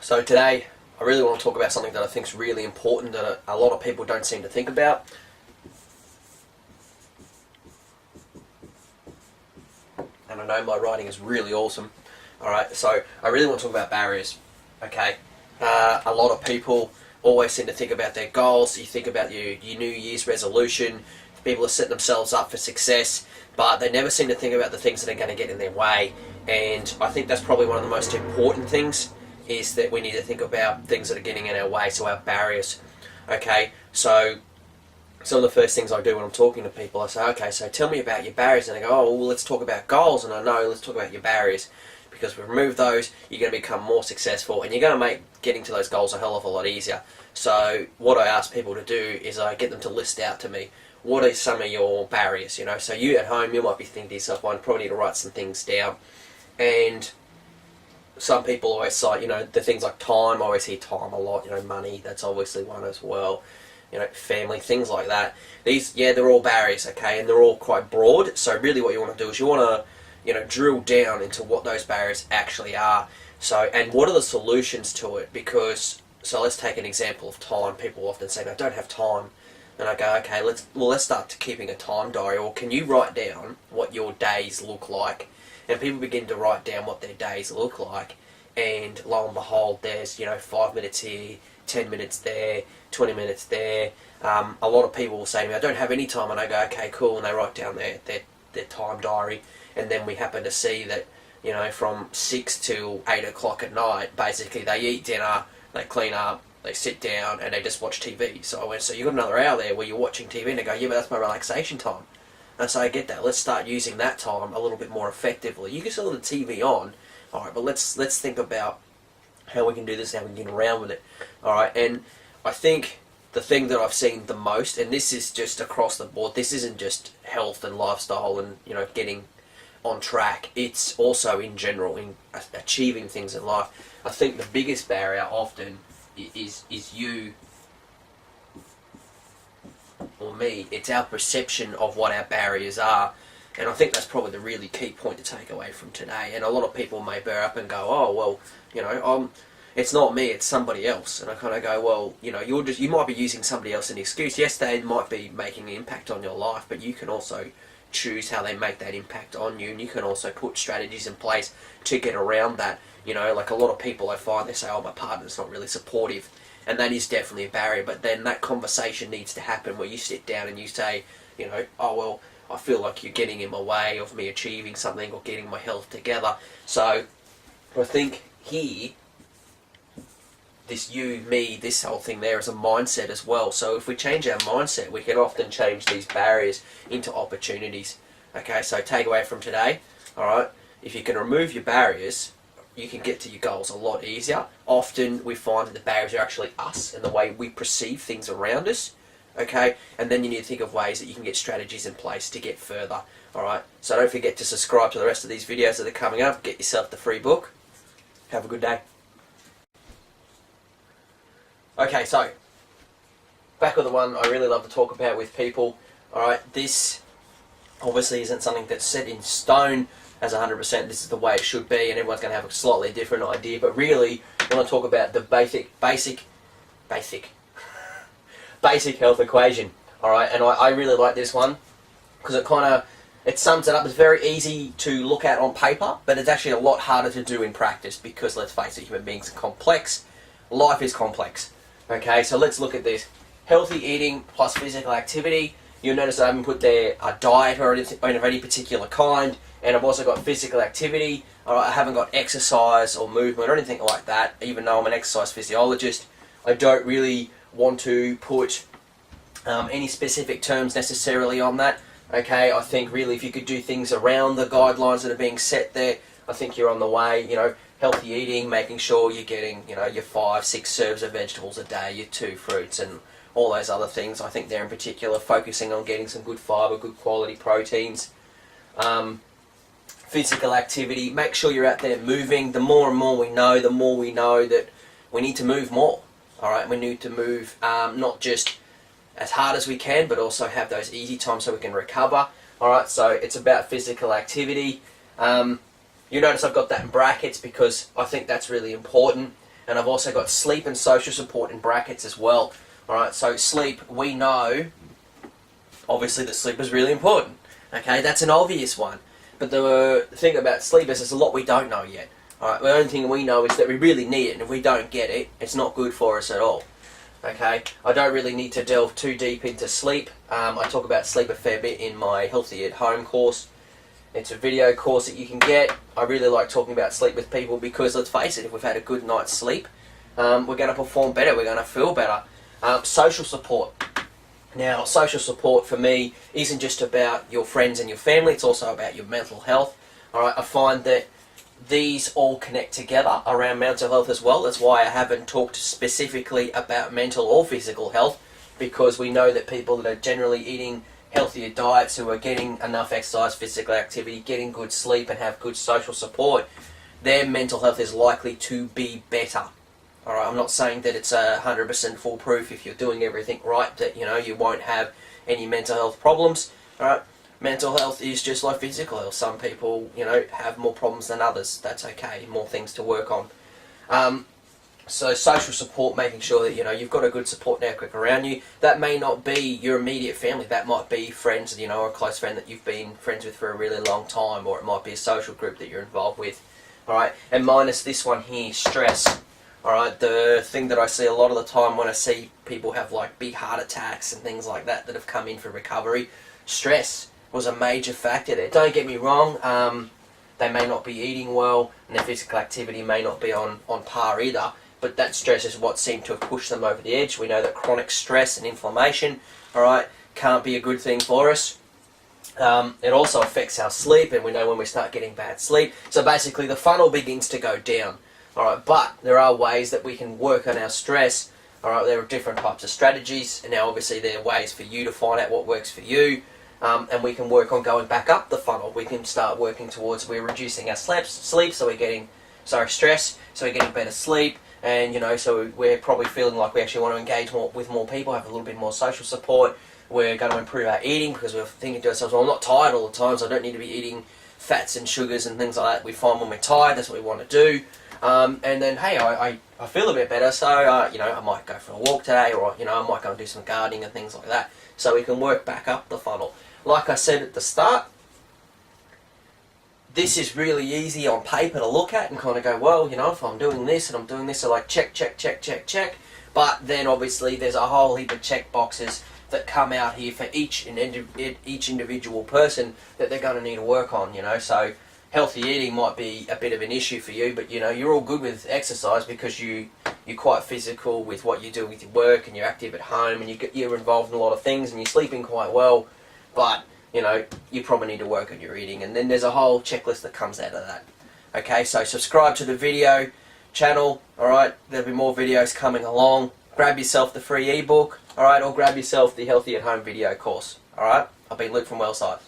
So today, I really want to talk about something that I think is really important that a lot of people don't seem to think about. And I know my writing is really awesome. Alright, so I really want to talk about barriers. Okay, a lot of people always seem to think about their goals. You think about your New Year's resolution. People are setting themselves up for success, but they never seem to think about the things that are going to get in their way. And I think that's probably one of the most important things, is that we need to think about things that are getting in our way, so our barriers. Okay, so some of the first things I do when I'm talking to people, I say, okay, so tell me about your barriers. And they go, oh, well, let's talk about goals. And I know, let's talk about your barriers. Because if we remove those, you're going to become more successful, and you're going to make getting to those goals a hell of a lot easier. So what I ask people to do is I get them to list out to me, what are some of your barriers, So you at home, you might be thinking to yourself, well, I probably need to write some things down. And some people always cite, the things like time. I always hear time a lot, money, that's obviously one as well. Family, things like that. These, they're all barriers, okay, and they're all quite broad. So really what you want to do is you want to, drill down into what those barriers actually are. So, and what are the solutions to it? Because, so let's take an example of time. People often say, no, I don't have time. And I go, okay, let's start keeping a time diary, or can you write down what your days look like? And people begin to write down what their days look like, and lo and behold, there's 5 minutes here, 10 minutes there, 20 minutes there. A lot of people will say to me, I don't have any time, and I go, okay, cool, and they write down their time diary, and then we happen to see that from 6 till 8 o'clock at night, basically they eat dinner, they clean up, they sit down, and they just watch TV. So I went, so you've got another hour there where you're watching TV, and they go, yeah, but that's my relaxation time. And so I get that. Let's start using that time a little bit more effectively. You can still have the TV on, alright, but let's think about how we can do this, how we can get around with it. Alright, and I think the thing that I've seen the most, and this is just across the board, this isn't just health and lifestyle and, getting on track, it's also in general, in achieving things in life. I think the biggest barrier often is you or me. It's our perception of what our barriers are, and I think that's probably the really key point to take away from today. And a lot of people may bear up and go, oh well, it's not me, it's somebody else. And I kind of go, well, you might be using somebody else as an excuse. Yes, they might be making an impact on your life, but you can also choose how they make that impact on you, and you can also put strategies in place to get around that. Like a lot of people, I find, they say, oh, my partner's not really supportive, and that is definitely a barrier. But then that conversation needs to happen where you sit down and you say, oh well, I feel like you're getting in my way of me achieving something or getting my health together. So I think here, this you, me, this whole thing there is a mindset as well. So if we change our mindset, we can often change these barriers into opportunities. Okay, so takeaway from today, alright, if you can remove your barriers, you can get to your goals a lot easier. Often we find that the barriers are actually us and the way we perceive things around us. Okay, and then you need to think of ways that you can get strategies in place to get further. Alright, so don't forget to subscribe to the rest of these videos that are coming up. Get yourself the free book. Have a good day. Okay, so back with the one I really love to talk about with people. Alright, this obviously isn't something that's set in stone as 100%. This is the way it should be, and everyone's going to have a slightly different idea. But really, I want to talk about the basic health equation. Alright, and I really like this one because it sums it up. It's very easy to look at on paper, but it's actually a lot harder to do in practice because, let's face it, human beings are complex. Life is complex. Okay, so let's look at this. Healthy eating plus physical activity. You'll notice I haven't put there a diet or anything of any particular kind, and I've also got physical activity. I haven't got exercise or movement or anything like that, even though I'm an exercise physiologist. I don't really want to put any specific terms necessarily on that. Okay, I think really if you could do things around the guidelines that are being set there, I think you're on the way. Healthy eating, making sure you're getting, your 5-6 serves of vegetables a day, your 2 fruits, and all those other things. I think they're in particular focusing on getting some good fibre, good quality proteins. Physical activity, make sure you're out there moving. The more and more we know, that we need to move more. Alright, we need to move not just as hard as we can, but also have those easy times so we can recover. Alright, so it's about physical activity. You notice I've got that in brackets because I think that's really important. and I've also got sleep and social support in brackets as well. Alright, so sleep, we know, obviously, that sleep is really important. Okay, that's an obvious one. But the thing about sleep is there's a lot we don't know yet. Alright, the only thing we know is that we really need it, and if we don't get it, it's not good for us at all. Okay, I don't really need to delve too deep into sleep. I talk about sleep a fair bit in my Healthy at Home course. It's a video course that you can get. I really like talking about sleep with people because, let's face it, if we've had a good night's sleep, we're going to perform better, we're going to feel better. Social support. Now, social support for me isn't just about your friends and your family, it's also about your mental health. Alright, I find that these all connect together around mental health as well. That's why I haven't talked specifically about mental or physical health, because we know that people that are generally eating healthier diets, who are getting enough exercise, physical activity, getting good sleep and have good social support, their mental health is likely to be better. Alright, I'm not saying that it's 100% foolproof if you're doing everything right, that you won't have any mental health problems. Alright, mental health is just like physical health. Some people, have more problems than others. That's okay, more things to work on. So social support, making sure that you've got a good support network around you. That may not be your immediate family. That might be friends, or a close friend that you've been friends with for a really long time, or it might be a social group that you're involved with. Alright, and minus this one here, stress. Alright, the thing that I see a lot of the time when I see people have like big heart attacks and things like that have come in for recovery, stress was a major factor there. Don't get me wrong, they may not be eating well and their physical activity may not be on par either, but that stress is what seemed to have pushed them over the edge. We know that chronic stress and inflammation, alright, can't be a good thing for us. It also affects our sleep, and we know when we start getting bad sleep. So basically the funnel begins to go down. Alright, but there are ways that we can work on our stress. Alright, there are different types of strategies, and now obviously there are ways for you to find out what works for you, and we can work on going back up the funnel. We can start working towards, we're reducing our sleep, so we're getting, stress, so we're getting better sleep, and so we're probably feeling like we actually want to engage with more people, have a little bit more social support. We're going to improve our eating because we're thinking to ourselves, well, I'm not tired all the time, so I don't need to be eating fats and sugars and things like that. We find when we're tired, that's what we want to do. And then, hey, I feel a bit better, so, I might go for a walk today, or, I might go and do some gardening and things like that, so we can work back up the funnel. Like I said at the start, this is really easy on paper to look at and kind of go, well, if I'm doing this and I'm doing this, so like check, check, check, check, check. But then obviously there's a whole heap of check boxes that come out here for each individual person that they're going to need to work on, so healthy eating might be a bit of an issue for you, but you're all good with exercise because you're quite physical with what you do with your work, and you're active at home, and you're involved in a lot of things, and you're sleeping quite well, but you probably need to work on your eating, and then there's a whole checklist that comes out of that. Okay, so subscribe to the video channel, alright, there'll be more videos coming along. Grab yourself the free ebook, alright, or grab yourself the Healthy at Home video course, alright. I've been Luke from Welcise.